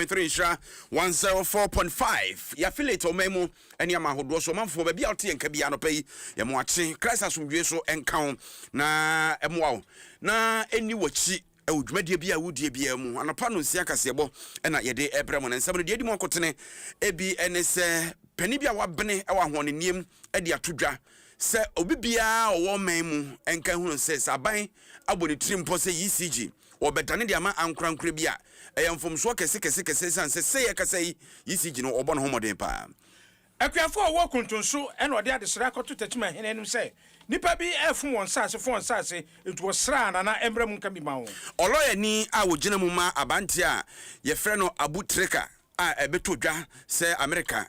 106.3 Shra 104.5 ya affiliate omemu eni amahodo so manfo ba bia ote enka bia no pay ya mo ache Christ asomdwe so enka na emwa na eni wachi dwumadie bia wudie bia mu anapa no nsia kasebo na yede ebremo na nsam no de edi mo kotene ebi ene se pani bia wabene ewa hoone niem de atodwa se obi bia owo man mu enka hunu se saban aboni trimpo se ECG obedane de ama ankrankra bia eyamfomso kese san se ye kasa ECG no obo no homoden pa Akuafo owo kuntunso ena ode adesra koto tachima henenum se nipa bi efun won sase it was sra na embrem nka bi ma wo oloya ni a wogina mu ma abante a ye frɛ no abutreka a ebetodwa se America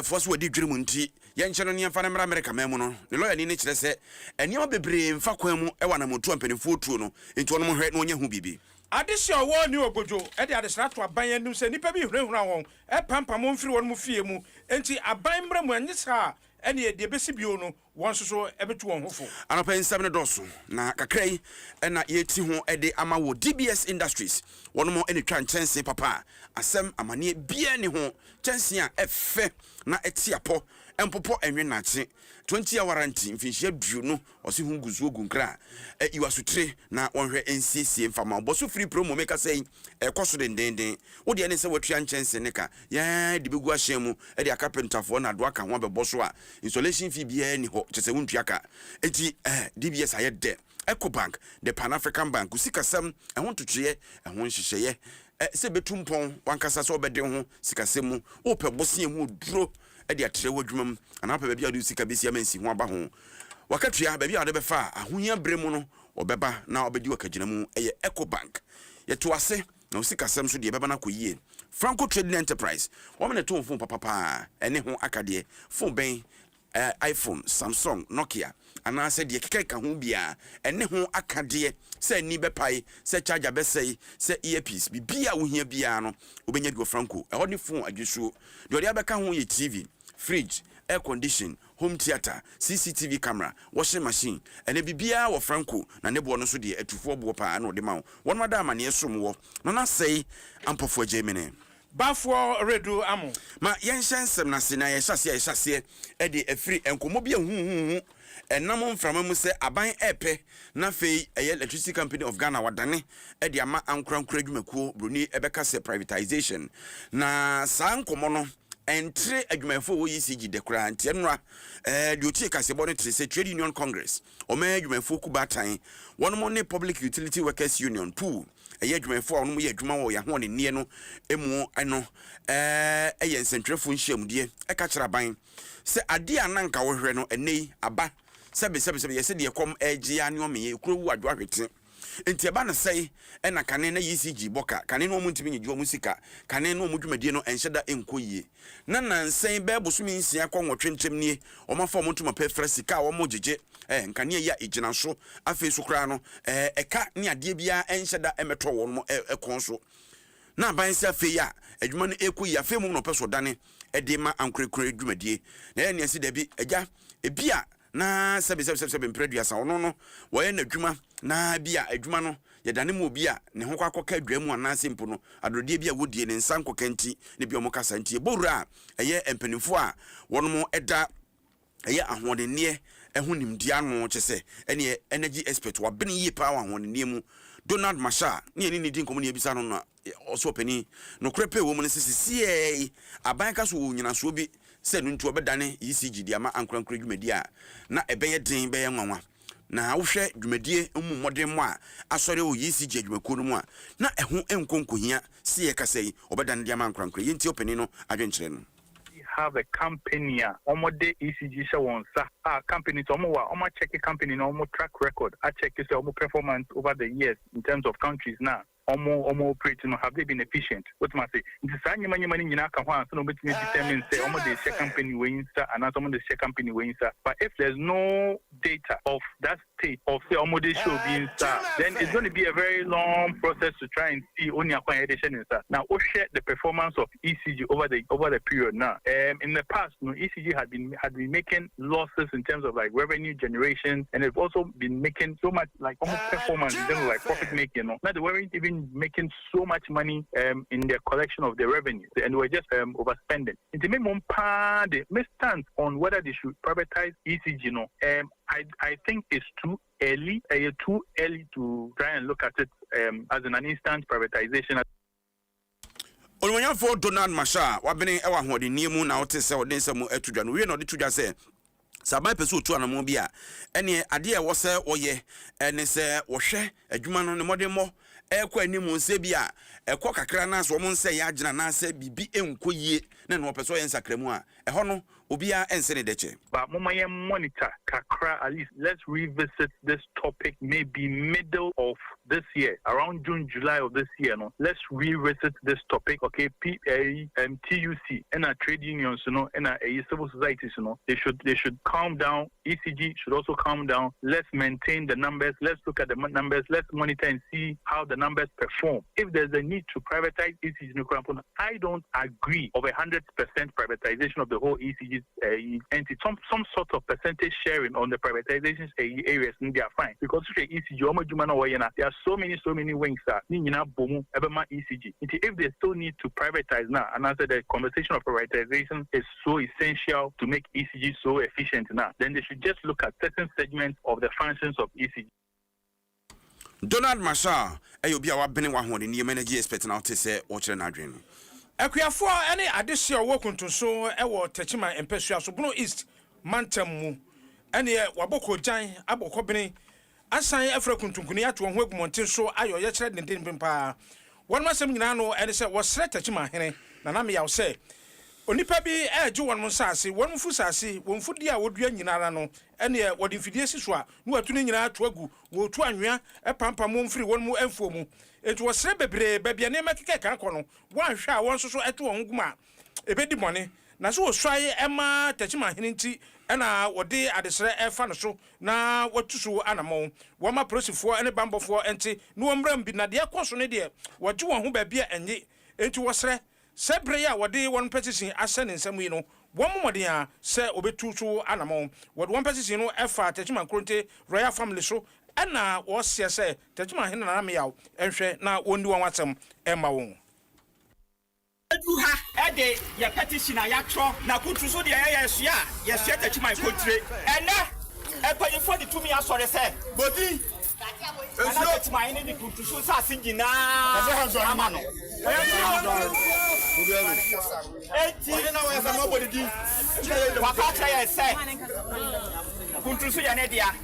force wadi dwirimu nti ye nche no ne mfa na mra America memu no ne lawyer ni ne kyerɛ se enioma bebre mfa kwan mu ewa na motu ampanifo tuo no nti wono mo hwɛ no nya hu bibi adesha wo ni obojo e de adesra to aban anum se nipa bi hurahura won e pampa mo mfiri won mu fie mu enti aban mra mu anyisa ene ye de besi bio no won so ebetu won hofo anopa nsam ne doso na kakrai na yeti ho ede ama wo DBS Industries wono mo ene twa nchense papa asem amane bia ne ho chense a efe na etiapo empopo enwe nache 20 year warranty mfinhia du no osi hu guzu ogunkra iwasutre na wonhwe NCC mfama boso free promo make say ekoso dendenden wo de ne se watwa nchense ne ka ya de begu ahye mu e de akapentafo na do aka ho abeboso a installation fee bia ni ho chese wuntuaka enti DBS ayede EcoBank the Pan African Bank usikasam ehon tutue ehon hyehyeye se betumpon wankasa so obede ho sikasemu wo pebosie mu duro e de atre wadwumam anapa ba bia de sika besia mansi ho aba ho wakatua ba bia de befa ahohia bremu no obeba na obedi wakagina mu eye EcoBank yeto ase na usikasam so de beba na koyie Franco Trading Enterprise wo me ne to phone papa ene ho akade phone ben iPhone, Samsung, Nokia, and I said, "Ye keka ho bia, ene ho akade, se ni bepai, se charger be say earpiece, bia wo hia bia no, obenya go Franco. E hodi phone adwuso. De ode abeka ho ye TV, fridge, air condition, home theater, CCTV camera, washing machine, ene bibia wo Franco, na nebo no so de atufo bo pa na ode ma wo. Won madam na yesom wo. No na say Ampofo Adjei Baffuor Owiredu-Amoh ma yenhyensem na se na yehase e de afri enkomo bia hu enam mframa mu se aban epe na fei electricity company of Ghana wadane e de ama ankrankra adwumakuo broni ebeka se privatization na sa nkomo no entre adwumafo wo ECG dekra ntienwa de otie kasebo no se Trade Union Congress o ma adwumafo kubatan wono ne Public Utility Workers Union pool eye adwumafo wono ye adwuma wo ya ho ne nie no emu ano eye nsentwefo nhyiamdie e ka kira ban se ade ananka wo hwere no enei aba sebe yese de kom Adjei ane omeye kuro wu adwo ahwete enti eba na sei na kane na ECG boka kane no omuntimi nyijo musika kane no omudwumadie no enhyeda enkoyie na nansen be bosumi nsia kwonwotwe ntemnie omafo omuntuma pefra sika wo mogege nkane ya egina so afi so kra no eka ne ade bia enhyeda emeto wo no ekonso na ban se afi ya adwuma no ekoyi afi mu no peso dane ede ma ankrekre adwumadie na ya ne si da bi agya ebia na sebe mpreduasa ono no wo ye na adwuma na bia adwuma no yedane mu obi a ne ho kwakoka adwamu anase mpo no adrodie bia wodie ne nsanko kanti ne bia omokasa nti ebowura eye empanimfo a wono eda eye ahodennie eho nimdia no kyese ene energy expert wa bene yi pa ahodennie mu Donald Masha ne ni di nkomo ne ebisa no na oso pani no krepe wo mu ne sisi aban ka so nyina so bi se no ntu obedane ECG di ama ankrankra dwumadi a na ebeye den beye nwanwa na wohwe dwumadie mu modern mu a asore wo ECG dwumakuo no mu a na eho enkonkohia se ye kasai obedane di ama ankrankra yenti opani no adwenkyere no have a company omode ECG se wonsa company to omo check a company no omo track record I check say omo performance over the years in terms of countries now omo operating have they been efficient what must say this anyama nyina ka ho so no betimi determine say omo the share company we insta and omo the share company we insta but if there's no data of that state of say omo the show being insta then it's going to be a very long process to try and see only acquire edition insta now we share the performance of ECG over the period now in the past ECG had been making losses in terms of like revenue generation and they've also been making so much like almost performance in terms of like profit making now they weren't even been making so much money in the collection of the revenue, and we're just overspending. My stance on whether they should privatize ECG, I think it's too early. Too early to try and look at it as an instant privatization. For Donald Masha, wabene ewa hodi niemu na ote se odense mu etudwa no we no de tudwa se sabai peso otu anamo bia ene ade e wo se oye ene se wo hwe adwuma no ne modemo ekwa animu nse bia ekwa kakra na so mo nse ya agina na se bibi enkoyie na no peso ye nsakremu a eho no obia ense ne deche but momaye monitor kakra. At least let's revisit this topic maybe middle of this year, around June, July of this year. Let's revisit this topic. Okay, TUC and our trade unions, and our civil societies, they should calm down. ECG should also calm down. Let's maintain the numbers. Let's look at the numbers. Let's monitor and see how the numbers perform. If there's a need to privatize ECG, I don't agree of 100% privatization of the whole ECG entity. Some sort of percentage sharing on the privatization areas, and they are fine because there are so many wings that ECG. If they still need to privatize now, and I said the conversation of privatization is so essential to make ECG so efficient now, then they should just look at certain segments of the functions of ECG. Donald Masha, ayobia wa bene wa hodi ni manager expert na ote se o kire na adwen. Akuafo ene adehye owo kuntunso ewo Techima Empesua so Bono East Mantam mu ene waboko jan aboko bene asan afra kuntunkuni ato ho agumonten so ayo ye kire denden pempa won masem nyina no ene se wo sre Techima hene na na me yaw se onipa bi eje won mo nsase won mfu sase won fudi a wodua nyinara no ene wodi mfidie si so a no atu ne nyina to agu wo tu anwea epampa mo mfiri won mu emfo mu etu wo sre bebre babia ne makeke kan ko no wan hwa won so eto won guma ebedi mone na so oswaye ema Techima hene nti ena wodi adesre efa no so na watuso anamo woma prosifo ene bambofo enti no omram bi na de ekoso ne de woje won ho babia enye enti wo sre sebre ya wode one petition asene nsam yi no womomode a se obetu so anamo wode one petition no efa Techima Kronte royal family so ena wo se se Techima hene na me yaw enhwe na wondi won watem emma won ha ede ya petition ya tro na kutu so de ya sua ya sua Techima Kronte ena ekwanyi for the tumi asore se bodi Techima hene di kutu so sa singina amano Wakata ya say kuntusu ya nedia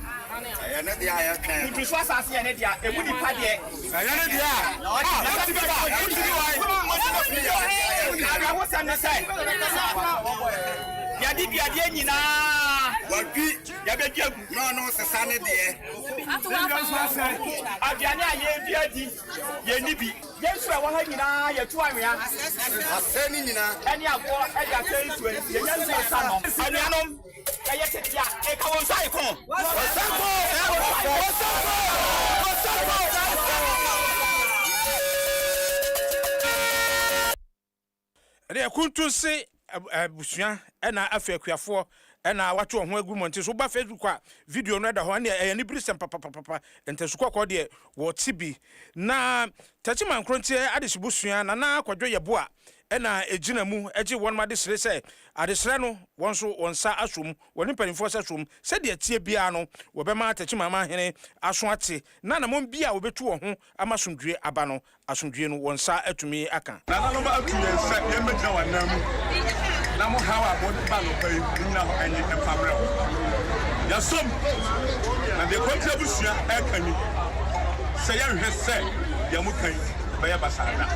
ya kan kuntusu asase ya nedia emudi pade ya nedia wo sanna say ya di biade nyina wabi ya bedia no sesa ne de aduane a ye biadi ye nibi Yesu wa ha nyina ye tu anwea aseni nyina eni agbo e ya say tu ye nyansu asa no anuanom ye tetia e ka won sai kon ade kuntu se busua ena afa akuafo ena wato ho agumonte so ba Facebook a video no da ho na ni brisem papa entesuko ko de wo tibi na Techima Kronte adesibusua na kwadwo yebo a ena ejina mu eje won ma desire se adesire no won so wonsa asom woni panifo se asom se de tie bia no wo be ma Techima ma hene aso ate na mo bia wo betu wo ho amasomdwe aba no asomdwe no wonsa atumi aka na no ba atuye se ye medina wanam na mo hawa bo ba no pai nyina ho enye empamre ya som na de kontra busua akani se ya hwe se ya mukan ba ya basada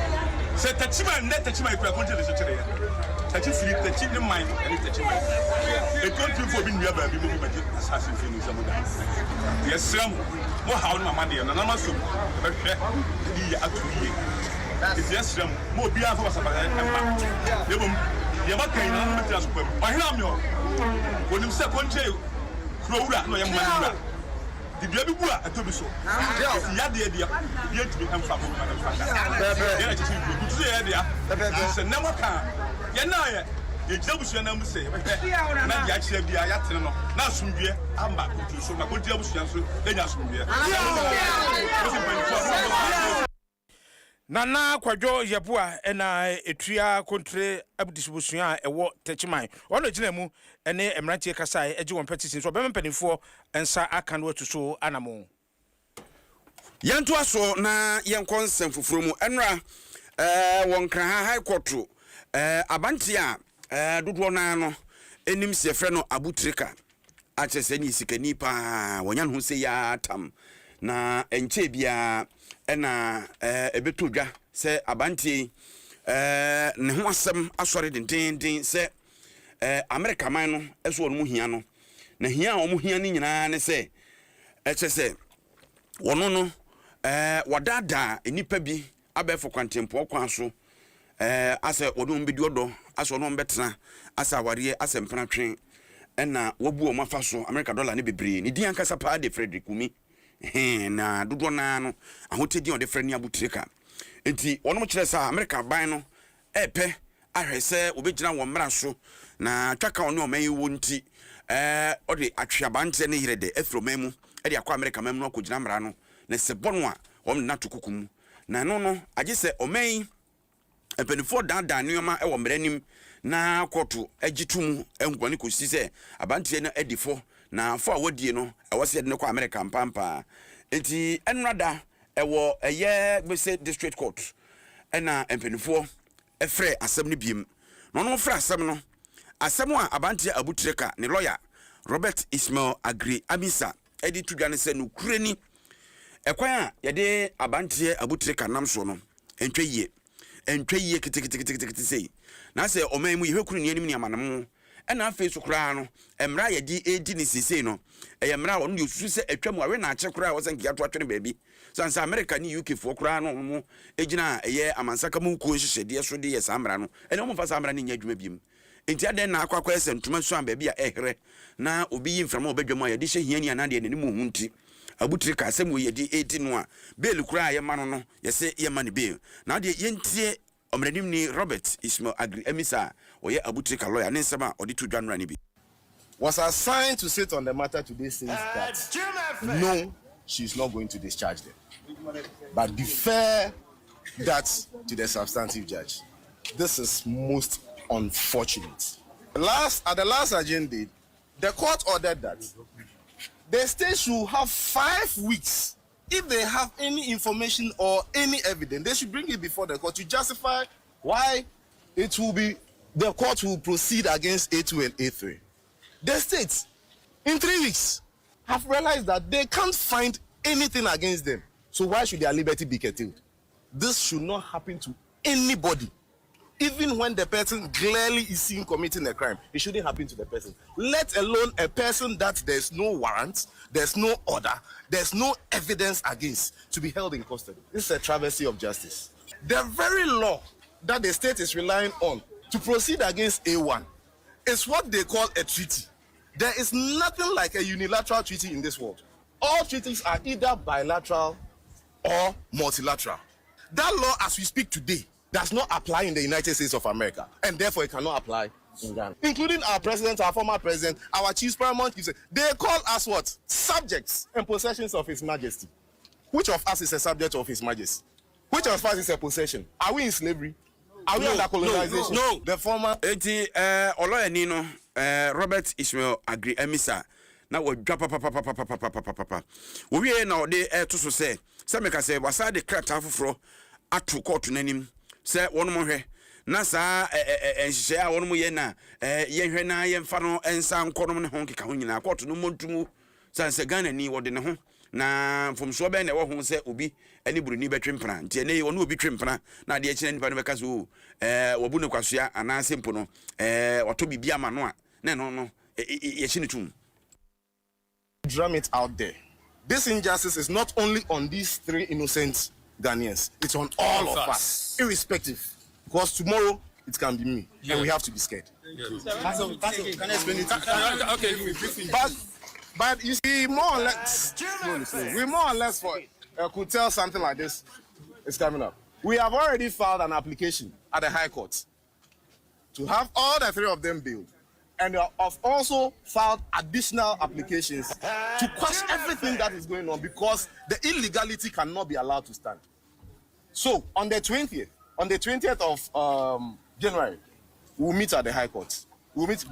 se Techima ne Techima ikura kontra de so kire ya Techima Techima mind and Techima e kontra fo bi nua ba bi mo bi baje assassin fini so moda ya sram mo hawo na mama de na na maso ba hwe di ya atuye is yes sram mo bi afa basada emma yebom ye makan na no metia so pam ahira amyo wonim se kontra krowura no ye manura the baby boy atobi so ya de ye tumi emfa mo na emfa ya chichi ku tu ye de ya se na moka ye na ye jiabusu na mu se na ya kire bia ya tene no na asumdue amba ku tu so na ko jiabusu so enya asumdue Nana Kwadwo Yabua ena etua kontre abdisubusua ewo Techiman. Ono gina mu ene emrantie kasai eji won petition so be mpanifo ensa aka no atuso anamo. Yanto aso na yenkon semfufuro mu enra won kran high court abanti a dodo na no enim se frɛ no abutrika achese ni sikani pa wonya no se ya tam na enche bia ena ebeto dwa se abanti ne ho asem asɔre dendenden se America man no eso no mu hia no na hia o mu hia ni nyina ne se echese wono no wadada enipa bi abefo kwantempo kwa so ase wodum bedi odo ase no mbetena ase aware ase mpena twen ena wabu o mafa so America dollar ne bebre ni di ankasa pa de Frederick Umi na dodo na no ahotedi on de frɛ ni abutrika enti wono kyerɛ sa America ban no epe ahwese obegina wo mmra so na twaka ono o man wo nti ode atweabante ne yire de afromemu de akwa America mem no akogina mmra no na se bono a na to kukum na no agye se oman empenifo dada nneoma e wo mranim na koto agitum engwane kosi se abantie no adifo na fo a wadie no e wo se de ne kwa America mpampa enti enrada e wo eye gbese district court ena empenifo efre asem ne biem no fre asem no asem a abantie abutreka ne lawyer Robert Ismail Agri Amisa edi tudwane se no kureni ekwan a yede abantie abutreka nam so no entwe yie kitikiti sei na se oman mu yehekuru ne anim ne amanam ena afi so kura no emra yedi edi ne sisei no emra wonu yosusu se atwam awe na ache kura wo se nkia to atwene baabi sansa America ni UK fo kura no mu egina eye amansaka mu ko hyehyede so de yes amra no ene mo fa samra ne nya adwuma biem enti aden na akwa ese ntuma so am baabi a ehre na obi yi mframa obadwama ya de hye hiani anade ne mu hunti abutrika asem wo yedi 18 no a bail kura ye ma no yese ye ma ne bail na de yentie omranim ni Robert Ismail Agri Emisa oye abutrika lawyer ne nsema odi to dwanra ne bi was assigned to sit on the matter today says that no, she's not going to discharge them, but defer that to the substantive judge. This is most unfortunate. At the last agenda, the court ordered that the state should have 5 weeks. If they have any information or any evidence, they should bring it before the court to justify why the court will proceed against A2 and A3. The states, in 3 weeks, have realized that they can't find anything against them. So why should their liberty be curtailed? This should not happen to anybody. Even when the person clearly is seen committing a crime, it shouldn't happen to the person. Let alone a person that there's no warrant, there's no order, there's no evidence against to be held in custody. This is a travesty of justice. The very law that the state is relying on to proceed against A1 is what they call a treaty. There is nothing like a unilateral treaty in this world. All treaties are either bilateral or multilateral. That law, as we speak today, does not apply in the United States of America, and therefore it cannot apply in Ghana. Including our president, our former president, our chief paramount chief. They call us what? Subjects and possessions of His Majesty. Which of us is a subject of His Majesty? Which of us is a possession? Are we in slavery? Are we under colonization? No. The former. Eti oloya ni no Robert Ismail Agri Emisa na wadwa papa. Wo wie na ode to so se meka se wasa de krata afoforo atu court nanim se wono mo hwe na sa enhye a wono mo ye na ye hwe na ye mfa no ensa nkonom ne ho nkeka ho nyina court no montumu sanse Ghana ni wode ne ho na fomso be na wo ho se obi ani buruni betwempena nti ene wono obi twempena na de akina nipa no beka so wabu ne kwasoa ana sempo no wato bibia ma no a na no ye chine tum. Drum it out there. This injustice is not only on these 3 innocent Ghanaians, it's on all of us, irrespective. Because tomorrow it can be me, and we have to be scared. Can I explain it? Okay. But you see, more or less, could tell something like this is coming up. We have already filed an application at the High Court to have all the 3 of them bailed. And we have also filed additional applications to quash everything that is going on because the illegality cannot be allowed to stand. So on the 20th of January, we'll meet at the High Court. We'll meet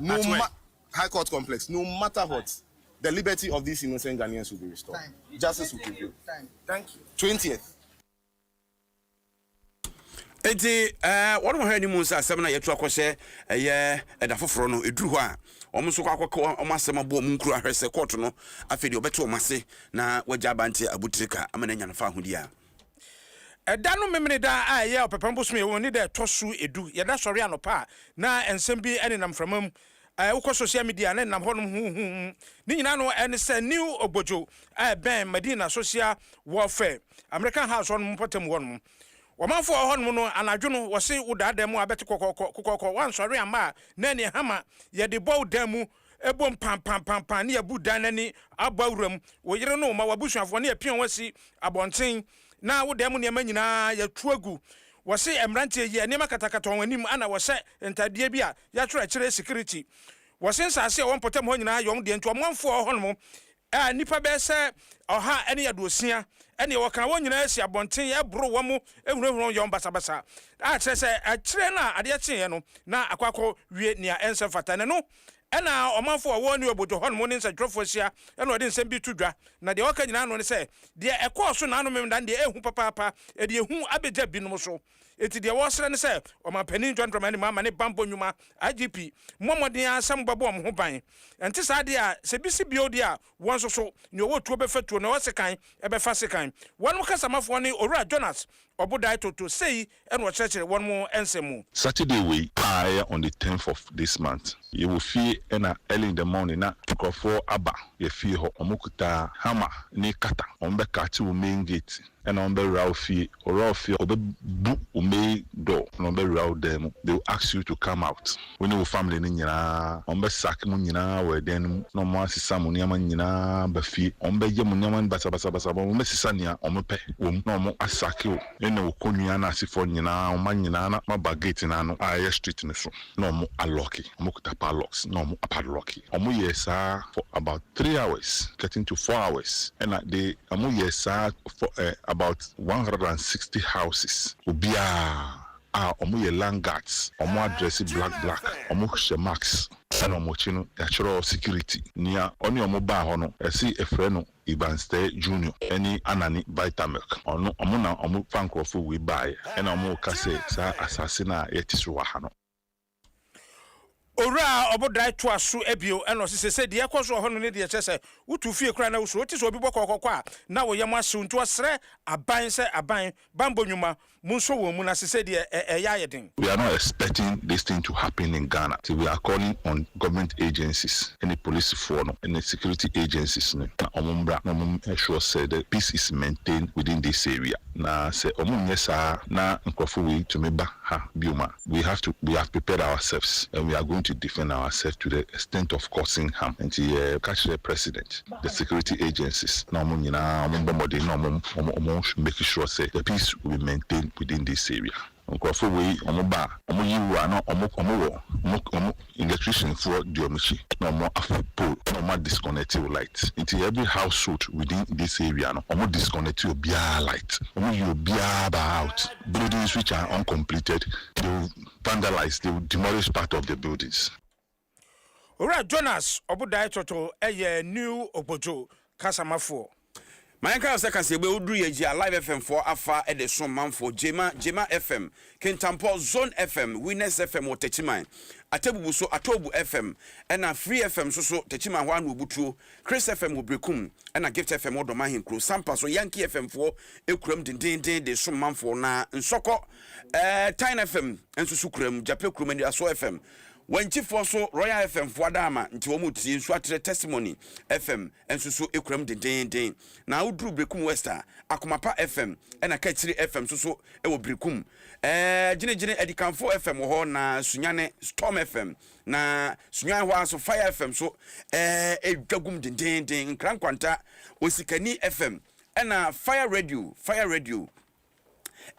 High Court complex. No matter what, the liberty of these innocent Ghanaians will be restored. Justice will prevail. Thank you. 20th. Eti what we heard mu say asem na yetu akose eda foforo no eduru ho a omuso kwakọ omasem abo munkuru ahwese court no afedi obeto omase na wagya abante abutrika amana nya no fa hodi a Eda no memene da a ye opepambo so me woni de tosu edu ye da sori anopa na ensem bi ene nam framam wokọ social media na nam honom hu ni nyina no ene se new ogbojo ben Medina social warfare American house on potem wonum Wamanfo honom no anadwo no wose udada mu abete kokoko wan sori ama na ne hama ye de bow damu ebom pam ne abu dan nani abawuram wo yire no ma wabusuafo ne apion wasi abonten na wo damu ne manyina ya tuagu wose emrantie ye ne makatakata wanim ana wose entadie bi a ya twerɛ kyerɛ security wose nsase won potem ho nyina yom de nto wamanfo honom nipa be se oha ene yadosia ene wo kan won nyina asi abonten ye bro wo mu ehunehunu yom basabasa a kyerɛ se a kyerɛ na ade kyen no na akwakọ wie nia ense fatane no ena omanfo wo ni obodo hono ne nsadwofo sia ena ode nsem bi tudwa na de waka nyina no ne se de ekọọso na anomem dan de ehu papa de ehu abegya binom so eti de wo sere ne se omampanin John Dramani mama ne bambo nyuma IGP momodin asam babo ho ban enti sa de a se bisi biodi a won so ne owo tuo be fatuo na osekan e be fasekan won mo kasamafo ne Owura Jonas Obudai to say and what church one more ensemu. Saturday week, on the 10th of this month. You will feel early in the morning na tukofo aba ye feel ho omukuta hammer ni kata ombe kati main gate and ombe raufi or obe bu ume door and ombe rau them. They will ask you to come out. When you family ni nyina ombe sak mu nyina we then no mo asisa mu nyama nyina ba fi ombe ye mu nyama basa ombe sisa nia omepe wom no mo asake o ene okonua na asifo nyina oma nyina na mabagate na no aye street ni so no mo aloki mo kuta padlocks no mo padlocki omo yesa for about 3 hours getting to 4 hours and they omo yesa for about 160 houses obia omo ye landguards omo address black omo hye max and omo chino actual security nia oni omo ba ho no esi efre no Ibanste Junior any anani Vitamilk ono omo na omo fankrofo we buy and omo ka say sa assassin yetiso wa ha no Owura Obudai to aso ebio eno se de ekoso ho no ne de kyese utu fie kra na wo so oti so obi bokokoko a na wo yam aso ntu osre aban se aban bambo nyuma munso wo mu na se de eya yeden. We are not expecting this thing to happen in Ghana. So we are calling on government agencies, any police force, any security agencies. Na omumbra na ensure say that peace is maintained within this area. Na say omunyesa na nkrofo we to meba ha bioma. We have prepared ourselves and we are going to defend ourselves to the extent of causing harm. And to catch the president, the security agencies. Na omunyina omumbomode na omu make sure say the peace will be maintained within this area. Nkrofo we omoba omoyiwa na omo electrician for diomichi na omo afopol na omo disconnect light into every household within this area no omo disconnect obia light omo obia out buildings which are uncompleted they will vandalize, they will demolish part of the buildings. Owura Jonas Obudai toto new ogbojo kasamafo Mayanka sekase be oduru yegia live FM for afa edison manfo Jema FM Kentampo Zone FM Winners FM o Techiman Atebubu so Atobu FM ena Free FM so Techiman ho anu obutuo Chris FM obrekum ena Gift FM odoma hinkro Sampa so Yankee FM for ekuram dindindin de so manfo na nsoko Tyne FM enso sukuram Jape kuram ndi Aso FM Wanchifo so Royal FM Fuadama nti wo mutie nso atre testimony FM ensusu ekuram dendenden na udru brekum Wester Akomapa FM ena Kachiri FM so ewo brekum gine Edikanfo FM ho na Sunyane Storm FM na Sunyane ho aso Fire FM so edwagum dendenden krankwanta Osikani FM ena Fire Radio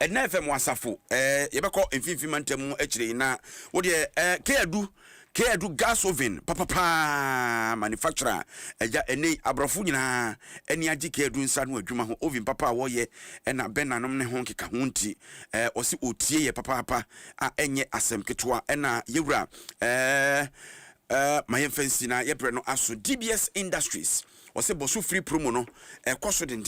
and FM wasafo yebeko mfimfi mantem akire na wo de keadu Kedu gas oven papa manufacturer eja ene abrofo nyina eni agye kedu nsa no adwuma ho oven papa wo ye na benanom ne ho nkeka ho nti osi otie ye papa a enye asem ketwa na yewura my fancy na yebre no aso DBS Industries ose bosu free promo no ekoso den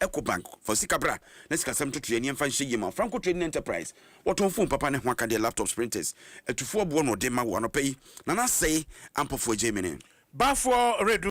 Eco Bank for sikabra na sikasem totu eni mfa nhye yema Franco Trading Enterprise woton phone papa ne ho aka de laptops printers etufo bo no de ma wo no pay na na say Ampofo Adjei Baffuor